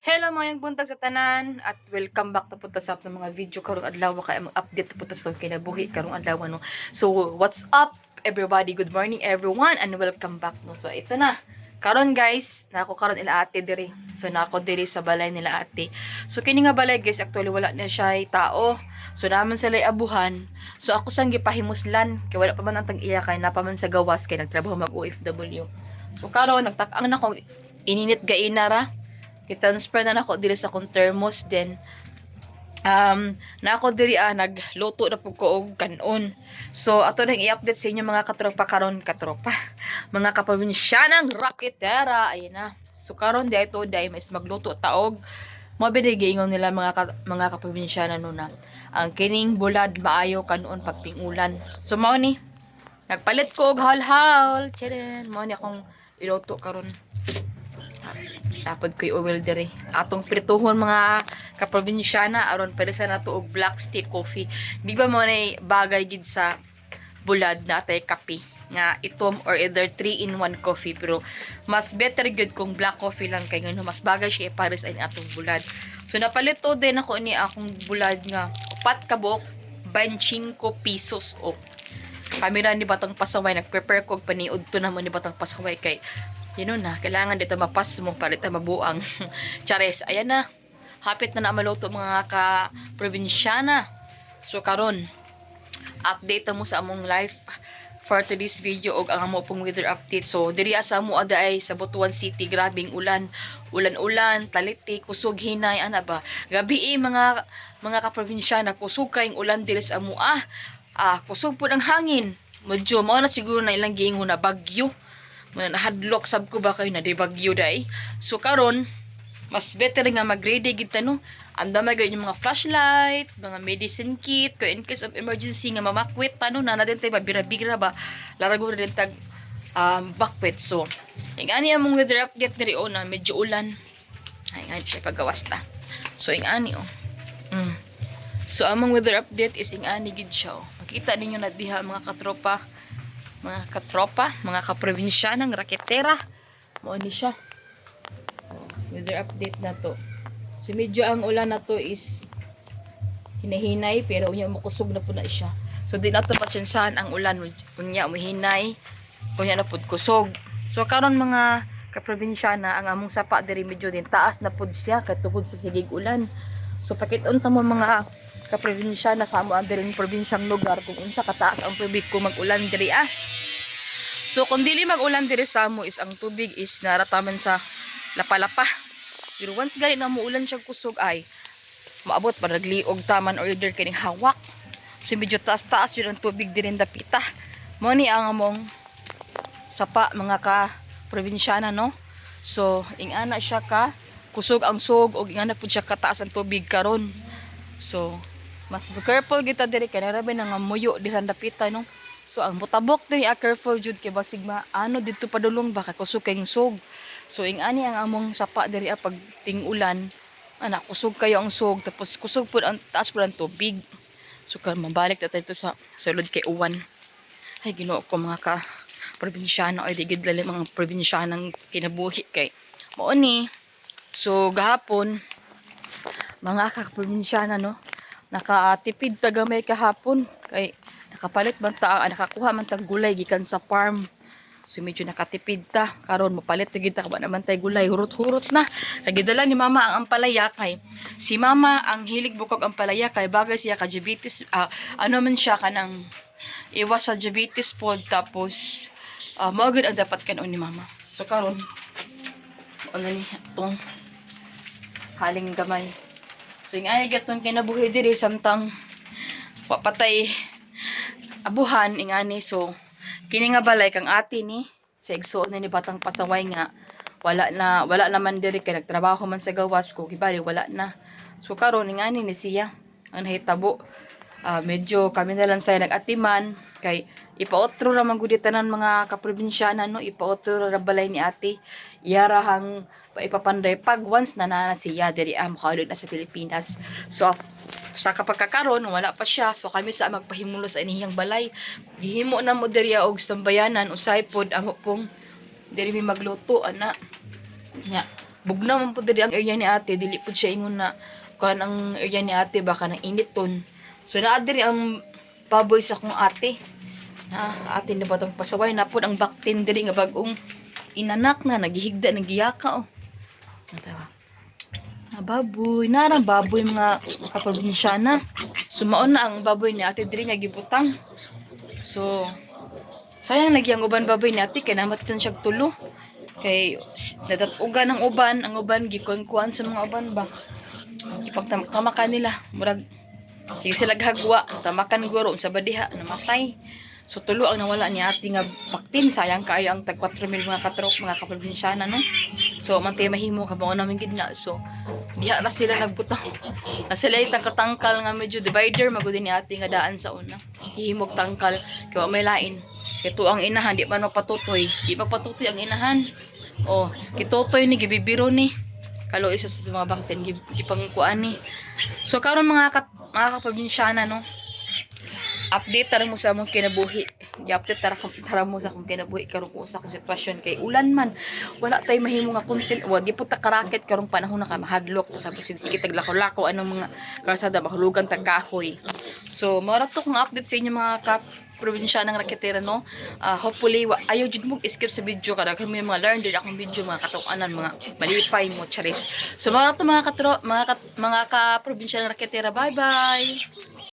Hello mga buntag sa tanan at welcome back to punta sa ng mga video karong adlaw kay mag-update to punta sa kinabuhi karong adlaw no. So what's up everybody? Good morning everyone and welcome back no. So ito na. Karon guys, nako karon ila ate diri. So nako diri sa balay nila ate. So kini nga balay guys actually wala na siya tao. So naman sila abuhan. So ako sang gipahimuslan kay wala pa man ang tag-iya kay napaman sa gawas kay nagtrabaho mag OFW. So karon nagtak-ang na ko ininit gaina ra. I-transfer na nako diri sa kong thermos then na ako diri nagluto na pud ko og kanon. So ato nang i-update sa inyo mga katropa karon mga kaprobinsyanang raketera ayun na. So karon di ito dai mas magluto taog mo binigingon nila mga kaprobinsyana no na ang kining bulad maayo kanon pagtingulan. So mao ni nagpalit ko og hal-hal. Chiren mo ni akong iluto karon. Tapod ko'y oil diri. Atong prituhon mga kaprobinsyana aron pwede sa nato og black tea coffee. Di ba mo na bagay gid sa bulad na atay kape nga itom or either 3-in-1 coffee pero mas better gud kung black coffee lang kay ngano mas bagay siya para sa atong bulad. So napalit to din ako ni akong bulad nga 4 kabok 25 pesos o. Kamera ni Batang Pasaway nagprepare ko paniud to na mo ni Batang Pasaway kay na, kailangan dito mapas mo para ito mabuang. Chares, ayan na. Hapit na maluto mga ka-probinsyana. So, karon update mo sa among life for today's video og ang amo pong weather update. So, diri sa mo ay sa Butuan City, grabing ulan. Ulan-ulan, taliti, kusog, hinay, ana ba? Gabi mga ka-probinsyana, kusog kayong ulan diri sa amo. Kusog po ng hangin. Medyo, mao na siguro na ilang giingon na bagyo. Nahadlok sab ko ba kayo na di bagyo dai. So karon mas better nga mag-ready gid no. Anda magay yung mga flashlight, mga medicine kit, ko in case of emergency nga mamakwit pa no na din tay mabira-bira ba. Larago rin tag bakwit. So ing ani among weather update diri na medyo ulan. Ay nga siya paggawas ta. So ing ani So among weather update is ing ani gid siya. Makita ninyo na diha mga katropa, mga kaprobinsyanang raketera. Mo ni siya. Weather update na to. So medyo ang ulan na to is hinahinay pero unya makusog na po na siya. So di na to patsyansahan ang ulan unya umihinay, unya na pud kusog. So karon mga kaprobinsyana ang among sapa diri medyo din taas na pud siya katugod sa sigig ulan. So pakit-on ta mo mga kaprobinsyana sa amo ang diri probinsyang lugar kung unsa kataas ang tubig kung mag-ulan diri So kung dili mag-ulan diri sa amo is ang tubig is narataman sa lapalapa. Pero once gali na muulan siya kusog ay maabot pa nagliog taman or either kining hawak. So medyo taas-taas yun ang tubig diri dapita. Mo ni ang among sapa mga ka-probinsyana no. So ingana siya ka kusog ang sog og ingana pud siya kataas ang tubig karon. So mas careful kita diri kay narabi nga muyo dihan dapita no. So ang mutabok diri careful jud kay basig ano dito padulong baka kusog kayong sog. So ing ani ang among sapa diri pag ting-ulan kusog kayo ang sog tapos kusog pud ang taas pud ang tubig. So kan mabalik ta dito sa sulod kay uwan. Ay Ginoo ko mga ka probinsyano ay digid lali mga probinsyanang kinabuhi kay mao ni. So gahapon mga ka-probinsyana no nakatipid ta gamay kahapon kay nakapalit man ta nakakuha man tag gulay gikan sa farm. So medyo nakatipid ta karon mapalit gid ta ba naman tay gulay hurot-hurot na nagidala ni mama ang ampalaya kay si mama ang hilig bukog ampalaya kay bagay siya ka diabetes ano man siya kanang iwas sa diabetes pod tapos mao gid ang dapat kanon ni mama. So karon ano ni tong haling gamay. So yung ay gatong kinabuhi diri samtang papatay abuhan ingani. So kini nga balay kang ati ni sa igsuon ni Batang Pasaway nga wala naman diri kay nagtrabaho man sa gawas ko kibali wala na. So karon ingani ni siya ang nahitabo. Medyo kami na lang say nagatiman kay ipaotro ra man gud tanan mga kaprobinsyana no ipaotro ra balay ni ate iyarahang ipapanday pag once na siya diri makaulog na sa Pilipinas. So sa kapagkakaron wala pa siya so kami sa magpahimulo sa inihang balay gihimo na mo diri og stambayanan usay pod amo pong diri mi magluto ana nya bugnaw man pud diri ang area ni ate, dili pud siya ingon na kuan ang area ni ate baka nang initon. So naa diri ang baboy sa akong ate. Ate na batang pasaway na pud ang baktin diri nga bag-ong inanak na nagihigda nagiyaka oh. Natawa. Baboy, narang baboy mga kaprobinsyana. Sumaon na ang baboy ni ate diri nga gibutang. So sayang nagyang uban baboy ni ate kay namatan siya tulo. Kay nadatugan ang uban gikuan-kuan sa mga uban ba. Ipagtamakan nila murag sige sila gahagwa, tamakan guro sa badiha namatay. So tulo ang nawala ni ate nga baktin, sayang kaayo ang tag 4,000 mga katrok mga kaprobinsyana no. So mantay mahimo ka mo namin gid na. So diha na sila nagbutang. Na sila itang katangkal nga medyo divider magud ni ate nga daan sa una. Hihimog tangkal kay may lain. Kay ang inahan di man mapatutoy. Di mapatutoy ang inahan. Oh, kitutoy ni gibibiro ni. Kalo isa sa mga baktin gipangkuan ni. So karon mga kaprobinsyana no. Update tara mo sa among kinabuhi. I-update tara mo sa akong kinabuhi karon ko sa akong sitwasyon kay ulan man. Wala tay mahimo nga content. Wa di po ta karakit karong panahon na ka mahadlok tapos sige taglako-lako anong mga kalsada mahulugan tag kahoy. So mara to kung update sa inyo mga probinsya ng raketera no. Hopefully ayaw jud mo skip sa video kada kami mga learn din akong video mga katuanan mga malipay mo charis. So mara to mga probinsya ng raketera. Bye bye.